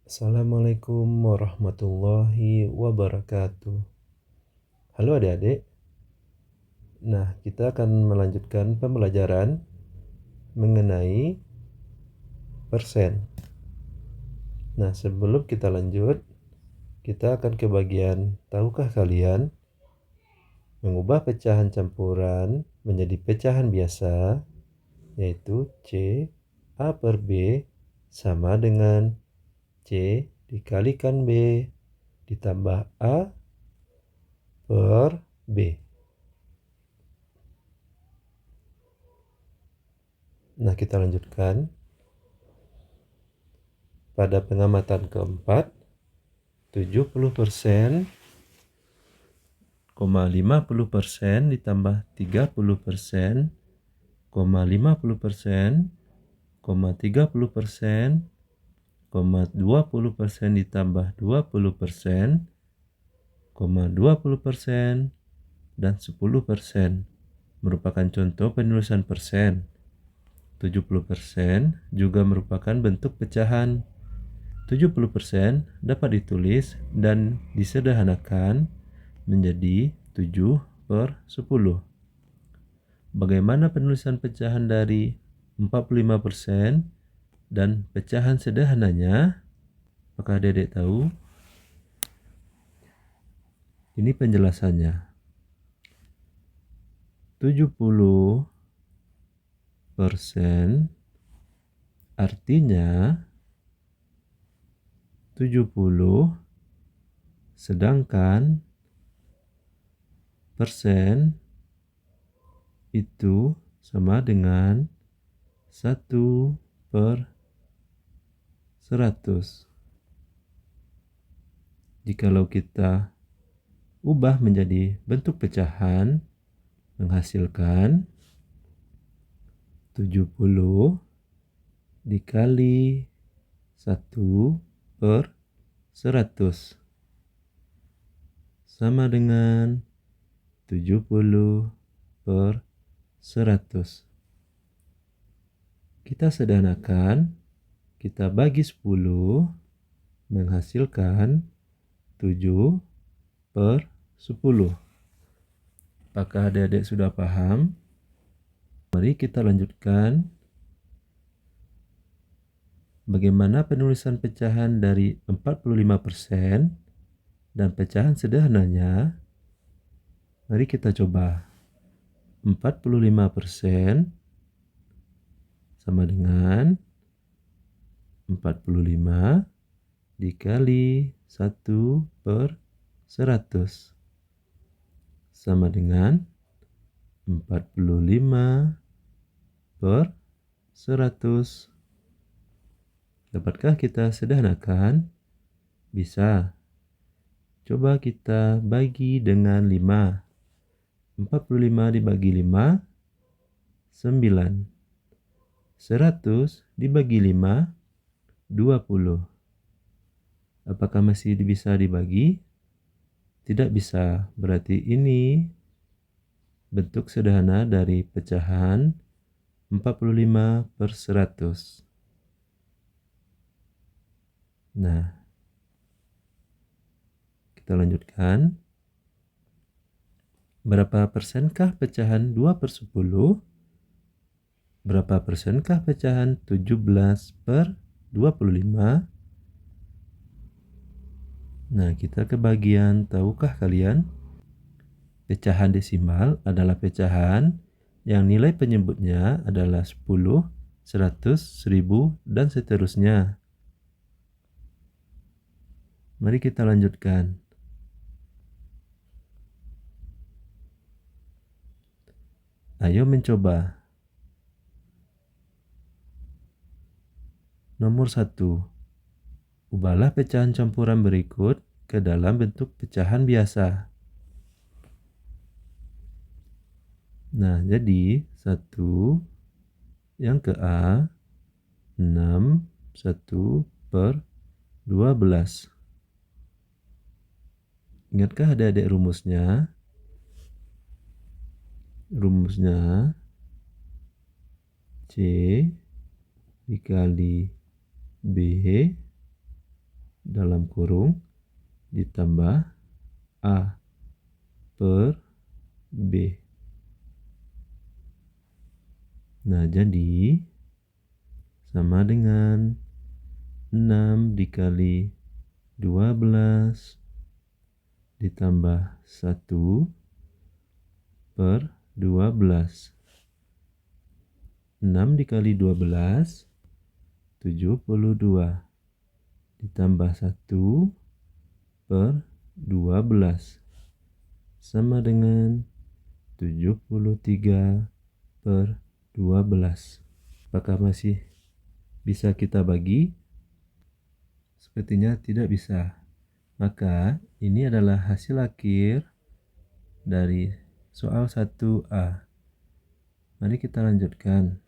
Assalamualaikum warahmatullahi wabarakatuh. Halo adik-adik. Nah, kita akan melanjutkan pembelajaran mengenai persen. Nah, sebelum kita lanjut, kita akan ke bagian tahukah kalian mengubah pecahan campuran menjadi pecahan biasa, yaitu C A per B sama dengan C dikalikan B ditambah A per B. Nah, kita lanjutkan. Pada pengamatan keempat, 70%, 50% ditambah 30%, 50%, 30%, 20% ditambah 20%, 20%, dan 10% merupakan contoh penulisan persen. 70% juga merupakan bentuk pecahan. 70% dapat ditulis dan disederhanakan menjadi 7/10. Bagaimana penulisan pecahan dari 45% dan pecahan sederhananya? Apakah Dedek tahu? Ini penjelasannya. 70% artinya 70 sedangkan persen itu sama dengan 1/100. Jikalau kita ubah menjadi bentuk pecahan, menghasilkan 70 dikali 1/100 sama dengan 70/100. Kita sederhanakan, kita bagi 10 menghasilkan 7/10. Apakah adik-adik sudah paham? Mari kita lanjutkan. Bagaimana penulisan pecahan dari 45% dan pecahan sederhananya? Mari kita coba. 45% sama dengan 45 dikali 1/100 sama dengan 45/100. Dapatkah kita sederhanakan? Bisa. Coba kita bagi dengan 5. 45 dibagi 5, 9. 100 dibagi 5, 20. Apakah masih bisa dibagi? Tidak bisa. Berarti ini bentuk sederhana dari pecahan 45/100. Nah, kita lanjutkan. Berapa persenkah pecahan 2/10? Berapa persenkah pecahan 17/25? Nah, kita ke bagian tahukah kalian? Pecahan desimal adalah pecahan yang nilai penyebutnya adalah 10, 100, 1000, dan seterusnya. Mari kita lanjutkan. Ayo mencoba. Nomor 1. Ubahlah pecahan campuran berikut ke dalam bentuk pecahan biasa. Nah, jadi 1 yang ke A 6 1/12. Ingatkah adik-adik rumusnya? Rumusnya C dikali B dalam kurung ditambah A per B. Nah, jadi sama dengan 6 dikali 12 ditambah 1 per 12. 6 dikali 12, 72. Ditambah 1 per 12. Sama dengan 73 per 12. Apakah masih bisa kita bagi? Sepertinya tidak bisa. Maka ini adalah hasil akhir dari soal 1A. Mari kita lanjutkan.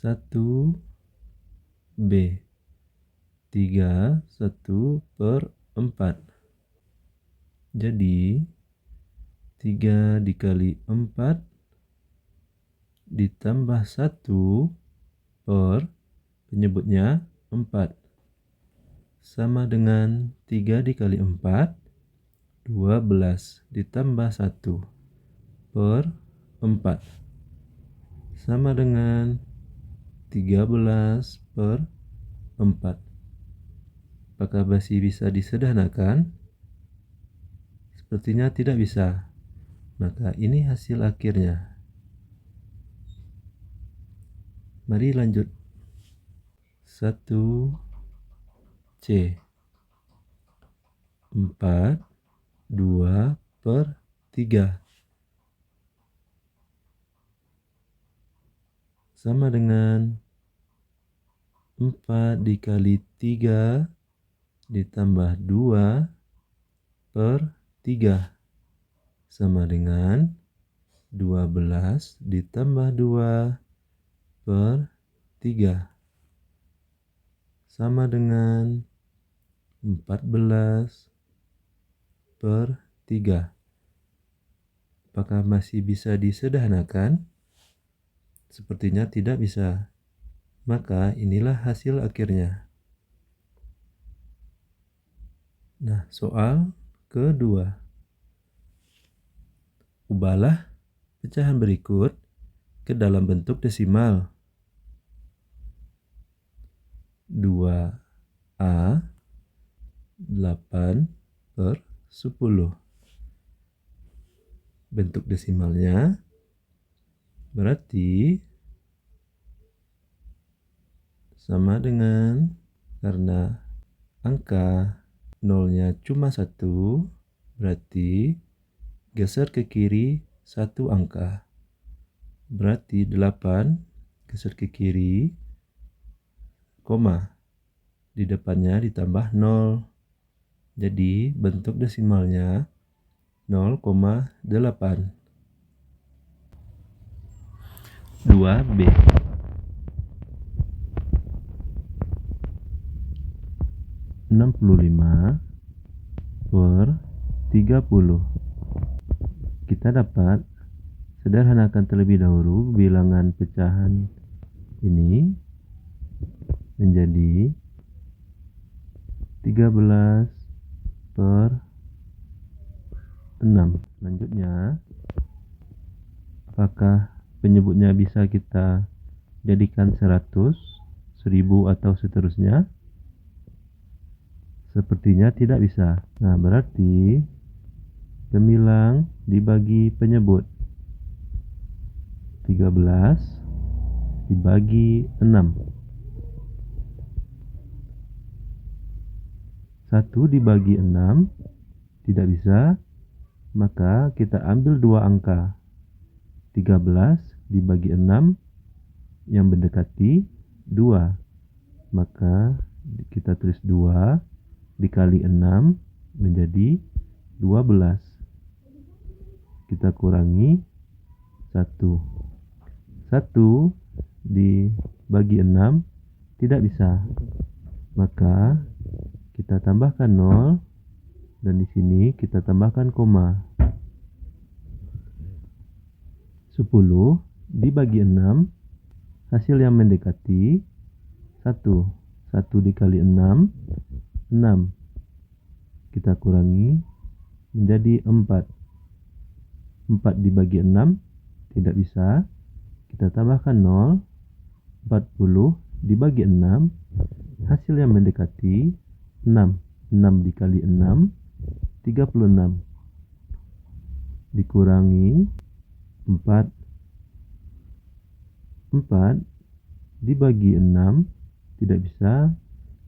1B 31 per 4. Jadi 3 dikali 4 ditambah 1 per penyebutnya 4 sama dengan 3 dikali 4 12 ditambah 1 per 4 sama dengan 13 per 4. Apakah masih bisa disederhanakan? Sepertinya tidak bisa. Maka ini hasil akhirnya. Mari lanjut. 1C 4 2 per 3 sama dengan 4 dikali 3 ditambah 2 per 3 sama dengan 12 ditambah 2 per 3 sama dengan 14 per 3. Apakah masih bisa disederhanakan? Sepertinya tidak bisa. Maka inilah hasil akhirnya. Nah, soal kedua. Ubahlah pecahan berikut ke dalam bentuk desimal. 2A 8 per 10. Bentuk desimalnya berarti sama dengan, karena angka nolnya cuma 1, berarti geser ke kiri 1 angka. Berarti 8 geser ke kiri, koma. Di depannya ditambah 0. Jadi bentuk desimalnya 0,8. 2B 65 per 30. Kita dapat sederhanakan terlebih dahulu bilangan pecahan ini menjadi 13 per 6. Selanjutnya, apakah penyebutnya bisa kita jadikan 100, 1000 atau seterusnya? Sepertinya tidak bisa. Nah, berarti gemilang dibagi penyebut. 13 dibagi 6. 1 dibagi 6 tidak bisa, maka kita ambil dua angka. 13 dibagi 6 yang mendekati 2. Maka kita tulis 2 dikali 6 menjadi 12. Kita kurangi 1. 1 dibagi 6 tidak bisa. Maka kita tambahkan 0 dan di sini kita tambahkan koma. 10 dibagi 6 hasil yang mendekati 1. 1 dikali 6, 6. Kita kurangi menjadi 4. 4 dibagi 6 tidak bisa. Kita tambahkan 0. 40 dibagi 6, hasil yang mendekati 6. 6 dikali 6, 36. Dikurangi 4. 4 dibagi 6 tidak bisa,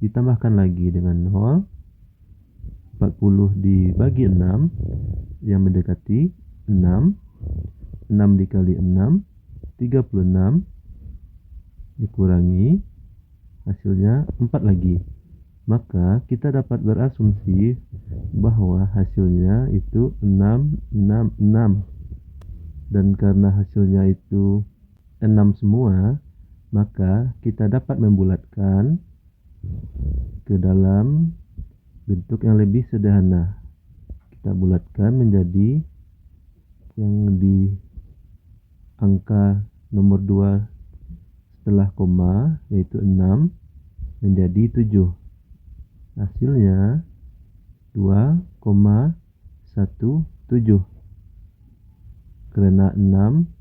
ditambahkan lagi dengan 0. 40 dibagi 6 yang mendekati 6. 6 dikali 6, 36. Dikurangi hasilnya 4 lagi. Maka kita dapat berasumsi bahwa hasilnya itu 6, 6, 6. Dan karena hasilnya itu 6 semua, maka kita dapat membulatkan ke dalam bentuk yang lebih sederhana. Kita bulatkan menjadi yang di angka nomor 2 setelah koma, yaitu 6, menjadi 7. Hasilnya 2,17. Karena 6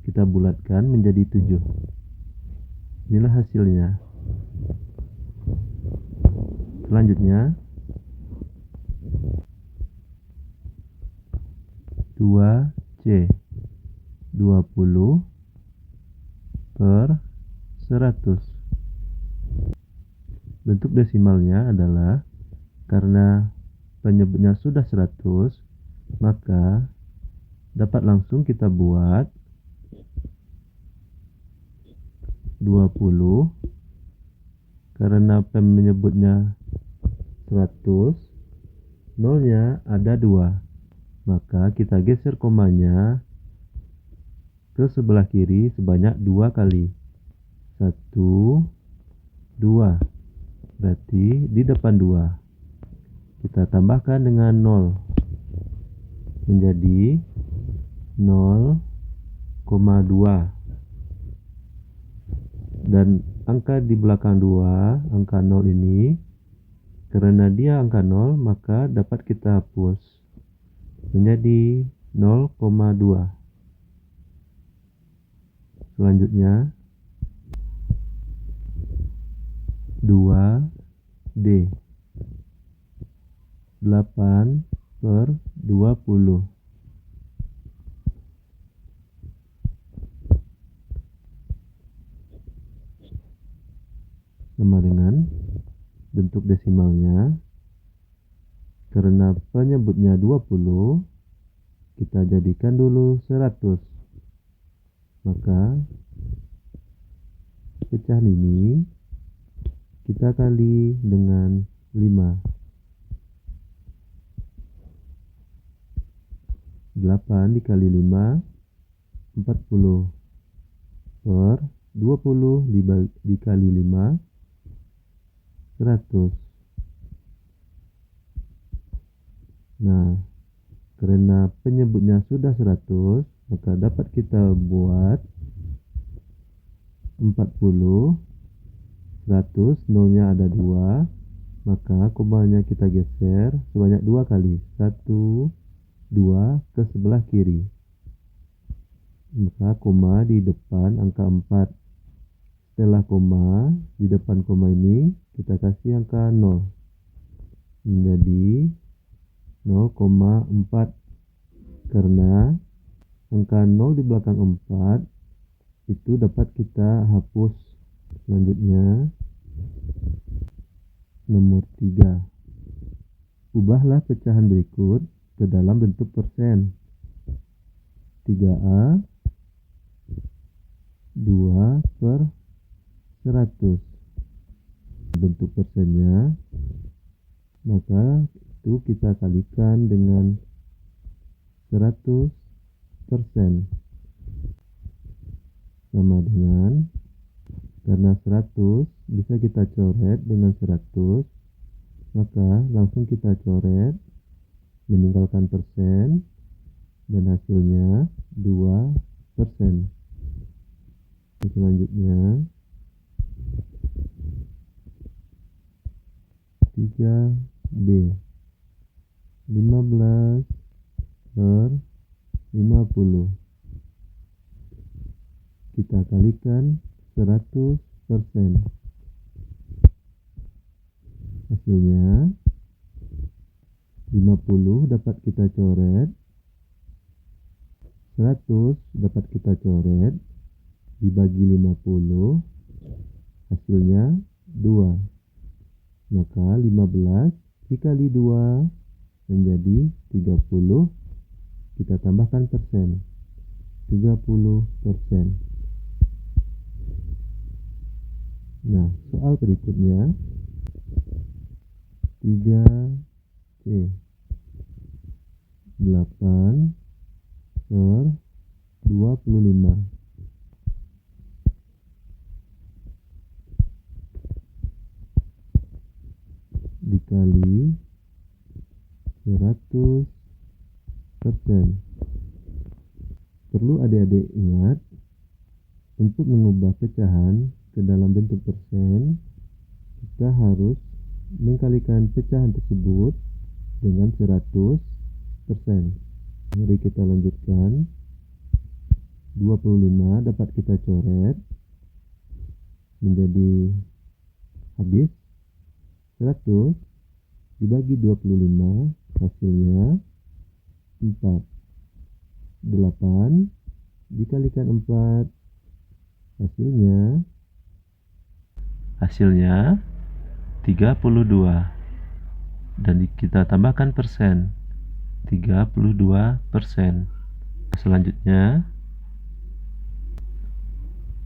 kita bulatkan menjadi 7. Inilah hasilnya. Selanjutnya 2C, 20 per 100. Bentuk desimalnya adalah, karena penyebutnya sudah 100, maka dapat langsung kita buat 20. Karena penyebutnya 100, nolnya ada 2, maka kita geser komanya ke sebelah kiri sebanyak 2 kali. 1, 2. Berarti di depan 2 kita tambahkan dengan 0 menjadi 0,2. Dan angka di belakang 2, angka 0 ini, karena dia angka 0, maka dapat kita hapus menjadi 0,2. Selanjutnya 2D, 8 per 20. Sama dengan bentuk desimalnya. Karena penyebutnya 20, kita jadikan dulu 100. Maka pecahan ini kita kali dengan 5. 8 dikali 5, 40 per 20 dikali 5, 100. Nah, karena penyebutnya sudah 100, maka dapat kita buat 40, 100, nolnya ada 2, maka komanya kita geser sebanyak 2 kali. 1, 2 ke sebelah kiri. Maka koma di depan angka 4. Setelah koma, di depan koma ini kita kasih angka 0 menjadi 0,4. Karena angka 0 di belakang 4 itu dapat kita hapus. Selanjutnya nomor 3. Ubahlah pecahan berikut ke dalam bentuk persen. 3A 2 per 100. Bentuk persennya, maka itu kita kalikan dengan 100%. Sama dengan, karena 100 bisa kita coret dengan 100, maka langsung kita coret, meninggalkan persen, dan hasilnya 2%. Selanjutnya 3B. 15 per 50. Kita kalikan 100%. Hasilnya 50 dapat kita coret, 100 dapat kita coret, dibagi 50, hasilnya 2. Maka 15 dikali 2 menjadi 30. Kita tambahkan persen, 30%. Nah, soal berikutnya 3C. 8 per 25. Dikali 100%. Perlu adik-adik ingat, untuk mengubah pecahan ke dalam bentuk persen, kita harus mengkalikan pecahan tersebut dengan 100%. Mari kita lanjutkan. 25 dapat kita coret menjadi habis. 100 dibagi 25, hasilnya 4. 8 dikalikan 4, hasilnya 32. Dan kita tambahkan persen, 32%. Selanjutnya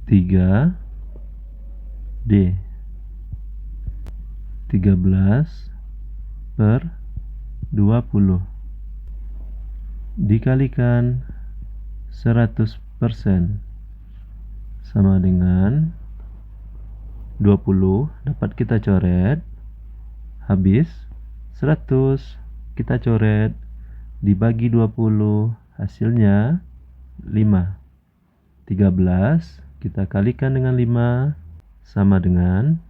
3D. 13 per 20 dikalikan 100% sama dengan 20 dapat kita coret, habis 100 kita coret, dibagi 20, hasilnya 5. 13 kita kalikan dengan 5 sama dengan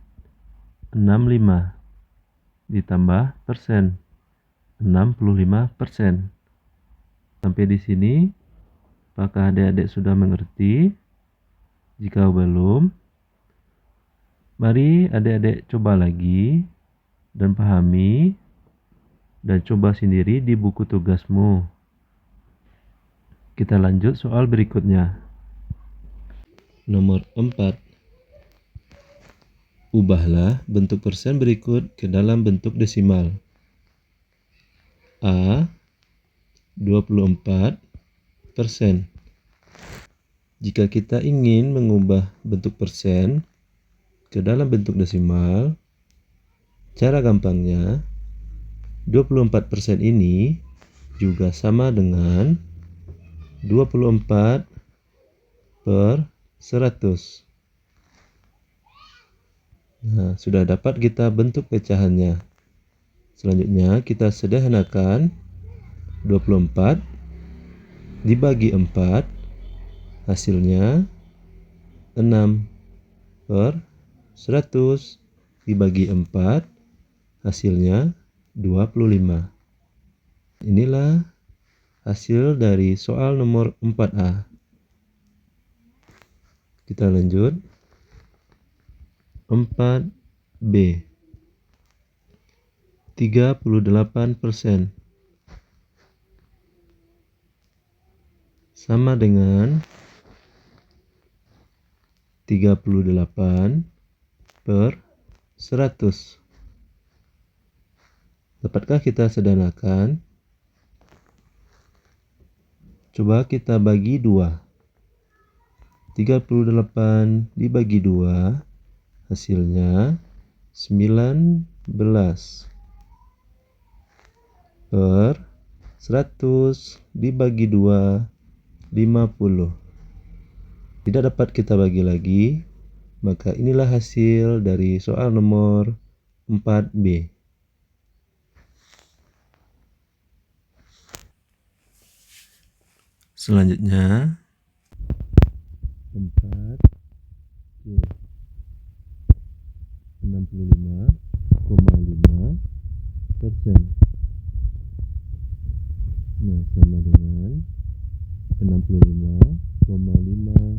65 ditambah persen, 65%. Sampai di sini, apakah adik-adik sudah mengerti? Jika belum, mari adik-adik coba lagi dan pahami dan coba sendiri di buku tugasmu. Kita lanjut soal berikutnya. Nomor 4. Ubahlah bentuk persen berikut ke dalam bentuk desimal. A 24%. Jika kita ingin mengubah bentuk persen ke dalam bentuk desimal, cara gampangnya 24% ini juga sama dengan 24 per 100. Nah, sudah dapat kita bentuk pecahannya. Selanjutnya kita sederhanakan. 24 dibagi 4, hasilnya 6 per 100 dibagi 4, hasilnya 25. Inilah hasil dari soal nomor 4A. Kita lanjut. 4B. 38% sama dengan 38 per 100. Dapatkah kita sederhanakan? Coba kita bagi 2. 38 dibagi 2, hasilnya 19 per 100 dibagi 2, 50. Tidak dapat kita bagi lagi, maka inilah hasil dari soal nomor 4B. Selanjutnya 4C. 65,5 Nah, sama dengan 65,5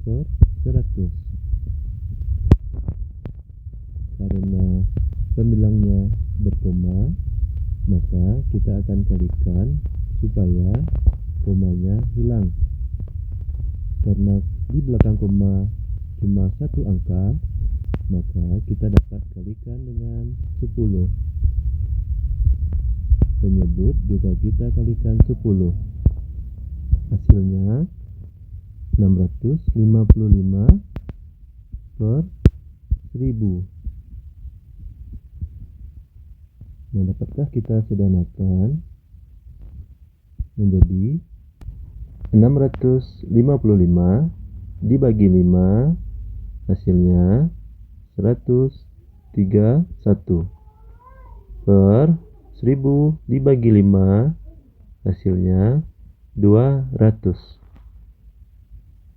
per 100. Karena pembilangnya berkoma, maka kita akan kalikan supaya komanya hilang. Karena di belakang koma cuma satu angka, maka kita dapat kalikan dengan 10. Penyebut juga kita kalikan 10. Hasilnya 655 per 1000. Nah, dapatkah kita sederhanakan menjadi 655 dibagi 5, hasilnya 131 per 1000 dibagi 5, hasilnya 200.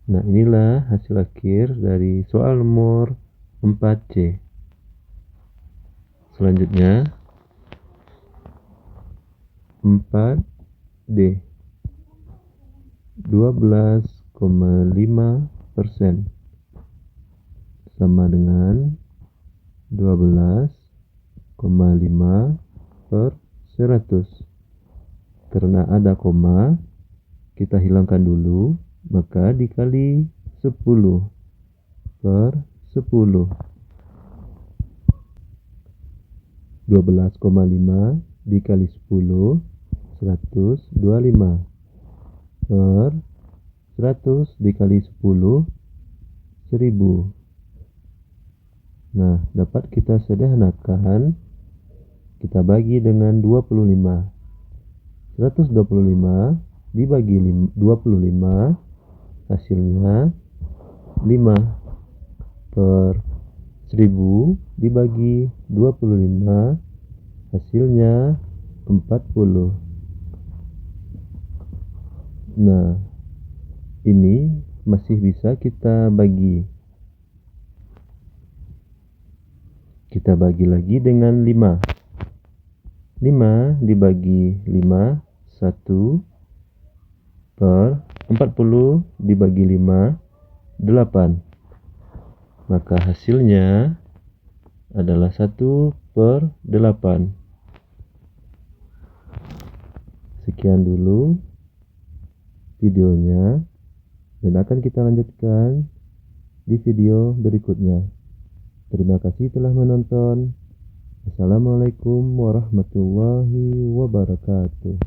Nah, inilah hasil akhir dari soal nomor 4C. Selanjutnya 4D, 12,5% sama dengan 12,5 per 100. Karena ada koma, kita hilangkan dulu, maka dikali 10 per 10. 12,5 dikali 10, 125 per 100 dikali 10, 1000. Nah, dapat kita sederhanakan, kita bagi dengan 25. 125 dibagi 25, hasilnya 5 per 1000 dibagi 25, hasilnya 40. Nah, ini masih bisa kita bagi. Kita bagi lagi dengan 5. 5 dibagi 5, 1 per 40 dibagi 5, 8. Maka hasilnya adalah 1 per 8. Sekian dulu videonya, dan akan kita lanjutkan di video berikutnya. Terima kasih telah menonton. Assalamualaikum warahmatullahi wabarakatuh.